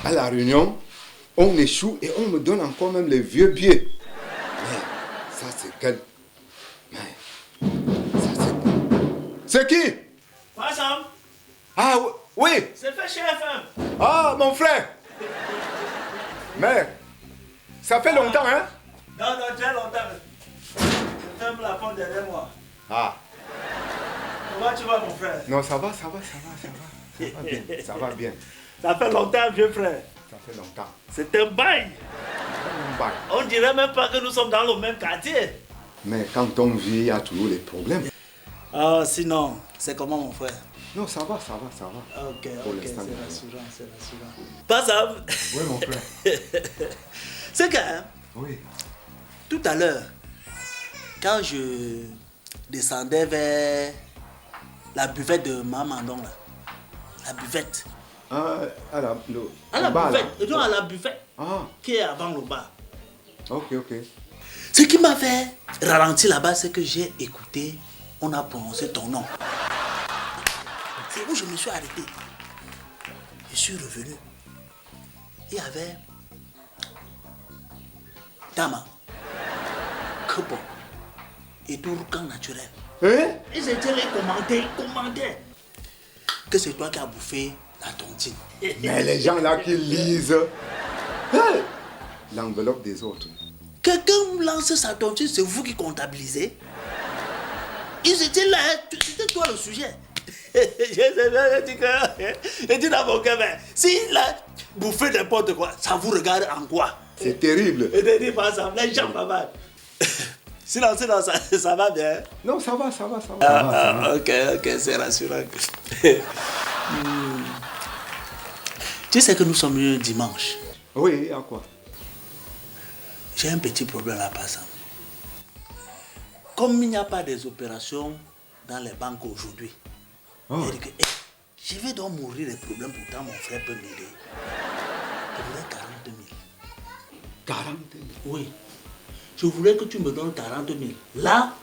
À la réunion, on échoue et on me donne encore même les vieux billets. Mais ça c'est quel... Mais ça c'est... C'est qui? Quoi, Sam? Ah oui. C'est fait chez FM. Ah mon frère. Mais ça fait longtemps hein? Non, très longtemps. Je ferme la porte derrière moi. Ah. Comment tu vas, mon frère? Non, ça va bien, ça va bien. Ça fait longtemps, vieux frère. Ça fait longtemps. C'est un bail. On dirait même pas que nous sommes dans le même quartier. Mais quand on vit, il y a toujours des problèmes. Ah, sinon, c'est comment, mon frère? Non, ça va. Ok, Pour ok, l'instant, c'est rassurant. Pas ça. Oui, mon frère. C'est que, hein, Oui. tout à l'heure, quand je descendais vers la buvette de Maman Mandon, là, la buvette. Ah, à la, À la bar, là. buvette, non, à la buvette Ah, qui est avant le bar. ok. Ce qui m'a fait ralentir là-bas, c'est que j'ai écouté, on a prononcé ton nom. C'est où je me suis arrêté. Je suis revenu. Il y avait Tama, Kepo et Tourkan naturel. Hein? Ils étaient là, ils commentaient que c'est toi qui as bouffé la tontine. Mais les gens là qui lisent hey, l'enveloppe des autres. Quelqu'un lance sa tontine, c'est vous qui comptabilisez. Ils étaient là, c'était toi le sujet. J'ai dit dans mon cœur, mais s'il a bouffé n'importe quoi, ça vous regarde en quoi? C'est terrible. Et ne dis pas ça, les gens pas mal. Sinon, ça va bien. Non, ça va. Ok, c'est rassurant. Tu sais que nous sommes un dimanche. Oui, à quoi? J'ai un petit problème à passer. Comme il n'y a pas des opérations dans les banques aujourd'hui, j'ai dit que je vais donc mourir des problèmes, pourtant mon frère peut m'aider. Je voulais 40 000. 40 000? Oui. Je voulais que tu me donnes 40 000. Là,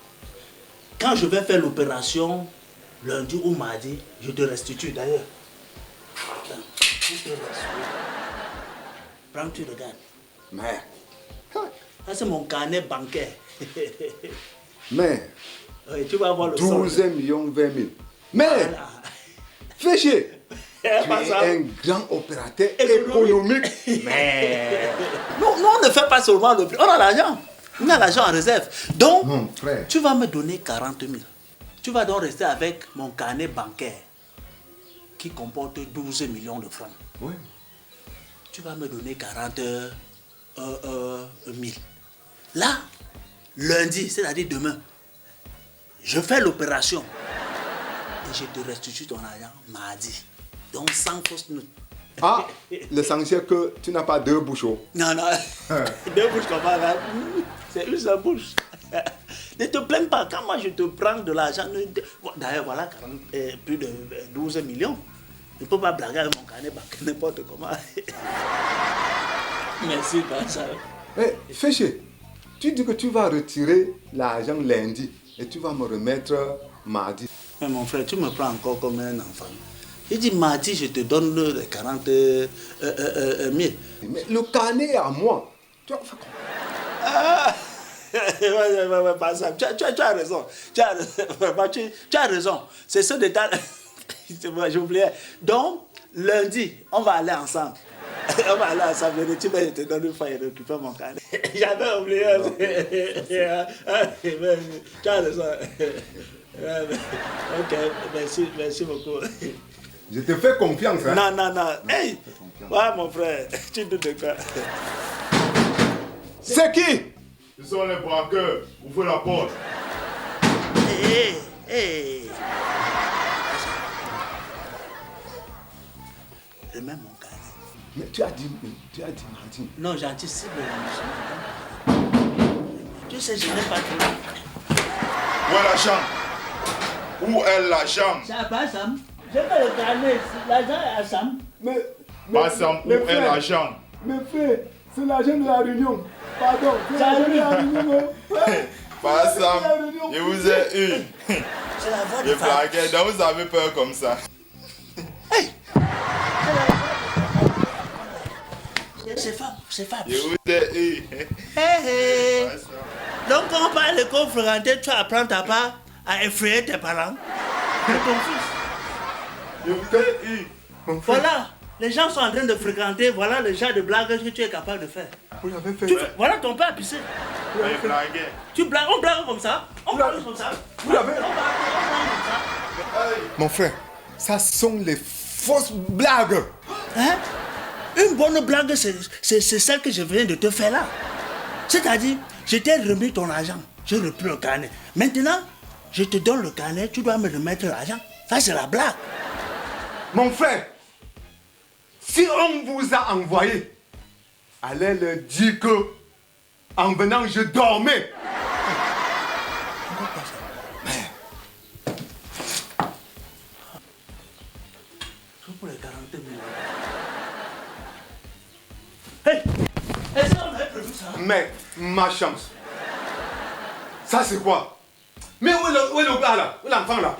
quand je vais faire l'opération, lundi ou mardi, je te restitue d'ailleurs. Attends, je te restitue. Prends, tu regardes. Mais... Ça, c'est mon carnet bancaire. Mais... Oui, tu vas voir le 12 millions 20 000. Mais... Voilà. Fais chier. Tu es Ça. un grand opérateur économique. Mais... Nous, on ne fait pas seulement le prix. On a l'argent. On a l'argent en réserve. Donc, Mon frère. tu vas me donner 40 000. Tu vas donc rester avec mon carnet bancaire qui comporte 12 millions de francs. Oui. Tu vas me donner 40 000. Là, lundi, c'est-à-dire demain, je fais l'opération et je te restitue ton argent mardi. Donc, sans fausse note. Ah, l'essentiel que tu n'as pas deux bouchons. Non, deux bouches comme ça, là. C'est une seule bouche. Ne te plains pas, quand moi je te prends de l'argent, d'ailleurs voilà plus de 12 millions. Je ne peux pas blaguer avec mon carnet bancaire n'importe comment. Merci, ça. Eh, fais chier. Tu dis que tu vas retirer l'argent lundi et tu vas me remettre mardi. Mais mon frère, tu me prends encore comme un enfant. Il dit mardi, je te donne les 40 000. Mais le carnet est à moi. Tu as fait quoi? Ah! Ouais, pas ça. Tu as raison. Tu as raison. C'est ce détail. J'ai oublié. Donc, lundi, on va aller ensemble. On va aller ensemble. Tu vas te donner une fois et récupérer mon carnet. J'avais oublié. Tu as raison. Ok, merci beaucoup. Je te fais confiance. Hein? Non, non, non. Hey, ouais, mon frère, tu doutes de quoi? C'est qui? Ce sont les braqueurs. Ouvrez la porte. Hé, hé. Remets mon carnet. Mais tu as dit Martine. Non, j'anticipe le monsieur. Tu sais, je n'ai pas tout. Où est la chambre? Où est la chambre? Ça va, Sam? J'ai pas le carnet. L'argent est à Sam. Pas Sam, où est la chambre? Mais frère, c'est l'argent de la réunion. Pardon, c'est l'argent de la réunion. Pas Sam, je vous ai eu. C'est la voix de Je femme. blaguais, donc vous avez peur comme ça. Hey! C'est femme, c'est femme. Je vous ai eu. Hé, hé. Pas Sam. Donc, quand on parle de l'école fréquentée, tu apprends ta part à effrayer tes parents et ton fils. Je vous ai eu. Voilà, les gens sont en train de fréquenter, voilà le genre de blagues que tu es capable de faire. Vous l'avez fait. Voilà ton père a pissé. Je blaguais. Tu blagues, on blague comme ça. On blague comme ça. Vous l'avez. On blague comme ça. Mon frère, ça sont les fausses blagues. Hein? Une bonne blague, c'est celle que je viens de te faire là. C'est-à-dire, je t'ai remis ton argent, j'ai repris le carnet. Maintenant, je te donne le carnet, tu dois me remettre l'argent. Ça, c'est la blague. Mon frère, si on vous a envoyé, allez leur dire que en venant, je dormais. C'est pour les 40 000. Hey! Est-ce qu'on avait prévu ça? Mais ma chance. Ça c'est quoi? Mais où est le gars là? Où est l'enfant là?